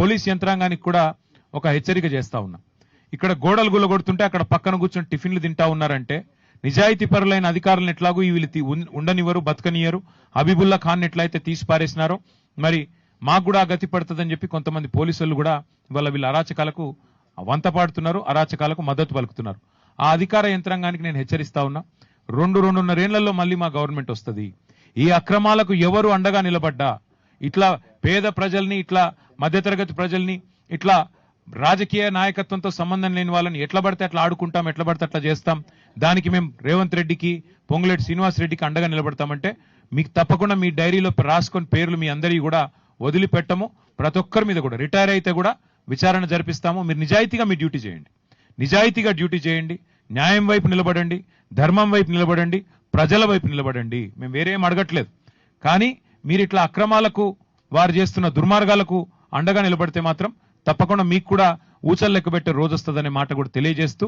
Police యంత్రాంగానికి కూడా ఒక హెచ్చరిక చేస్తా ఉన్నా. ఇక్కడ గోడలు గుల్లగొడుతుంటే అక్కడ పక్కన కూర్చొని టిఫిన్లు తింటా ఉన్నారంటే నిజాయితీ పరులైన అధికారులను ఎట్లాగూ వీళ్ళు ఉండనివ్వరు, బతకనియరు. హబీబుల్లా ఖాన్ ఎట్లయితే తీసి పారేసినారో మరి మాకు కూడా గతి పడుతుందని చెప్పి కొంతమంది పోలీసులు కూడా ఇవాళ వీళ్ళ అరాచకాలకు వంత పాడుతున్నారు, అరాచకాలకు మద్దతు పలుకుతున్నారు. ఆ అధికార యంత్రాంగానికి నేను హెచ్చరిస్తా ఉన్నా, 2-2.5 ఏళ్లలో మళ్ళీ మా గవర్నమెంట్ వస్తుంది. ఈ అక్రమాలకు ఎవరు అండగా నిలబడ్డా, ఇట్లా పేద ప్రజల్ని, ఇట్లా మధ్యతరగతి ప్రజల్ని, ఇట్లా రాజకీయ నాయకత్వంతో సంబంధం లేని వాళ్ళని ఎట్లా పడితే అట్లా ఆడుకుంటాం, ఎట్లా పడితే అట్లా చేస్తాం, దానికి మేము రేవంత్ రెడ్డికి, పొంగులేటి శ్రీనివాస్ రెడ్డికి అండగా నిలబడతామంటే మీకు తప్పకుండా మీ డైరీలో రాసుకొని పేర్లు మీ అందరికీ కూడా వదిలిపెట్టము. ప్రతి ఒక్కరి మీద కూడా రిటైర్ అయితే కూడా విచారణ జరిపిస్తాము. మీరు నిజాయితీగా మీ డ్యూటీ చేయండి, నిజాయితీగా డ్యూటీ చేయండి, న్యాయం వైపు నిలబడండి, ధర్మం వైపు నిలబడండి, ప్రజల వైపు నిలబడండి. మేము వేరేం అడగట్లేదు. కానీ మీరు ఇట్లా అక్రమాలకు, వారు చేస్తున్న దుర్మార్గాలకు అండగా నిలబడితే మాత్రం తప్పకుండా మీకు కూడా ఊచలు లెక్కబెట్టే రోజు వస్తుందనే మాట కూడా తెలియజేస్తూ